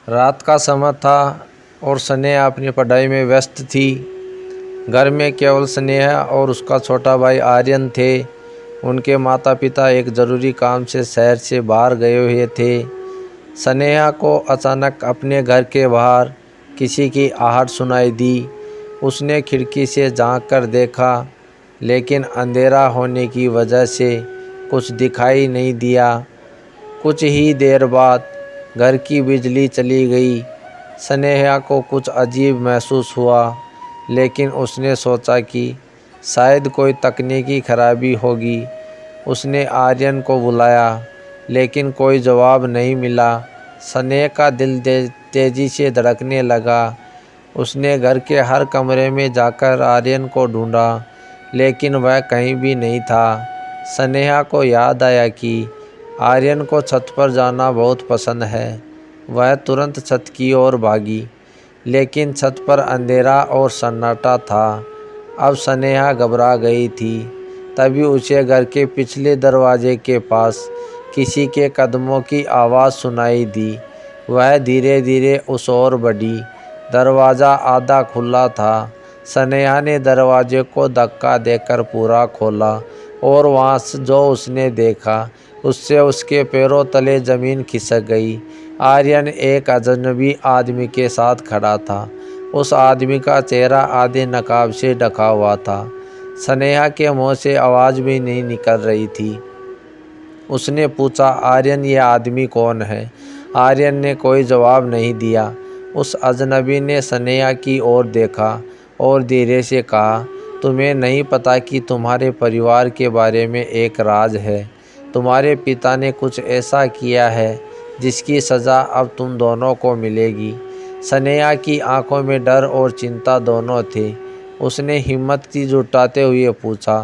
रात का समय था और स्नेहा अपनी पढ़ाई में व्यस्त थी। घर में केवल स्नेहा और उसका छोटा भाई आर्यन थे। उनके माता पिता एक ज़रूरी काम से शहर से बाहर गए हुए थे। स्नेहा को अचानक अपने घर के बाहर किसी की आहट सुनाई दी। उसने खिड़की से झांक कर देखा, लेकिन अंधेरा होने की वजह से कुछ दिखाई नहीं दिया। कुछ ही देर बाद घर की बिजली चली गई। स्नेहा को कुछ अजीब महसूस हुआ, लेकिन उसने सोचा कि शायद कोई तकनीकी खराबी होगी। उसने आर्यन को बुलाया, लेकिन कोई जवाब नहीं मिला। स्नेहा का दिल तेज़ी से धड़कने लगा। उसने घर के हर कमरे में जाकर आर्यन को ढूंढा, लेकिन वह कहीं भी नहीं था। स्नेहा को याद आया कि आर्यन को छत पर जाना बहुत पसंद है। वह तुरंत छत की ओर भागी, लेकिन छत पर अंधेरा और सन्नाटा था। अब स्नेहा घबरा गई थी। तभी उसे घर के पिछले दरवाजे के पास किसी के कदमों की आवाज़ सुनाई दी। वह धीरे धीरे उस ओर बढ़ी। दरवाज़ा आधा खुला था। स्नेहा ने दरवाजे को धक्का देकर पूरा खोला और वहाँ से जो उसने देखा उससे उसके पैरों तले ज़मीन खिसक गई। आर्यन एक अजनबी आदमी के साथ खड़ा था। उस आदमी का चेहरा आधे नकाब से ढका हुआ था। स्नेहा के मुंह से आवाज़ भी नहीं निकल रही थी। उसने पूछा, आर्यन, ये आदमी कौन है? आर्यन ने कोई जवाब नहीं दिया। उस अजनबी ने स्नेहा की ओर देखा और धीरे से कहा, तुम्हें नहीं पता कि तुम्हारे परिवार के बारे में एक राज है। तुम्हारे पिता ने कुछ ऐसा किया है जिसकी सज़ा अब तुम दोनों को मिलेगी। स्नेहा की आंखों में डर और चिंता दोनों थे। उसने हिम्मत की जुटाते हुए पूछा,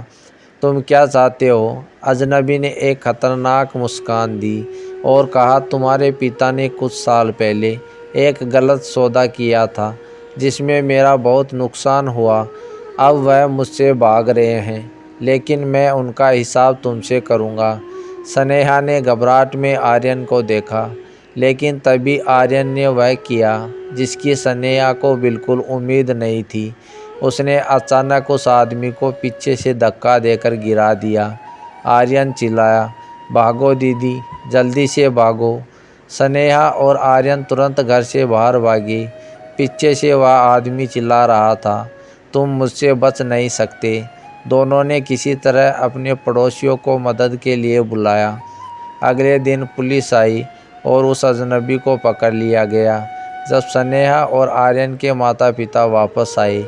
तुम क्या चाहते हो? अजनबी ने एक खतरनाक मुस्कान दी और कहा, तुम्हारे पिता ने कुछ साल पहले एक गलत सौदा किया था जिसमें मेरा बहुत नुकसान हुआ। अब वह मुझसे भाग रहे हैं, लेकिन मैं उनका हिसाब तुमसे करूँगा। स्नेहा ने घबराहट में आर्यन को देखा, लेकिन तभी आर्यन ने वह किया जिसकी स्नेहा को बिल्कुल उम्मीद नहीं थी। उसने अचानक उस आदमी को पीछे से धक्का देकर गिरा दिया। आर्यन चिल्लाया, भागो दीदी, जल्दी से भागो। स्नेहा और आर्यन तुरंत घर से बाहर भागे। पीछे से वह आदमी चिल्ला रहा था, तुम मुझसे बच नहीं सकते। दोनों ने किसी तरह अपने पड़ोसियों को मदद के लिए बुलाया। अगले दिन पुलिस आई और उस अजनबी को पकड़ लिया गया। जब स्नेहा और आर्यन के माता पिता वापस आए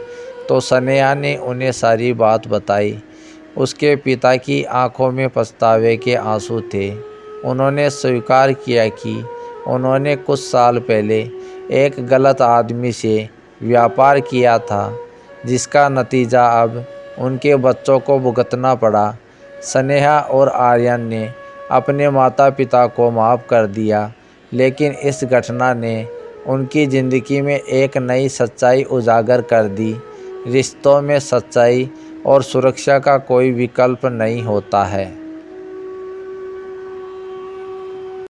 तो स्नेहा ने उन्हें सारी बात बताई। उसके पिता की आंखों में पछतावे के आंसू थे। उन्होंने स्वीकार किया कि उन्होंने कुछ साल पहले एक गलत आदमी से व्यापार किया था, जिसका नतीजा अब उनके बच्चों को भुगतना पड़ा। स्नेहा और आर्यन ने अपने माता पिता को माफ़ कर दिया, लेकिन इस घटना ने उनकी ज़िंदगी में एक नई सच्चाई उजागर कर दी। रिश्तों में सच्चाई और सुरक्षा का कोई विकल्प नहीं होता है।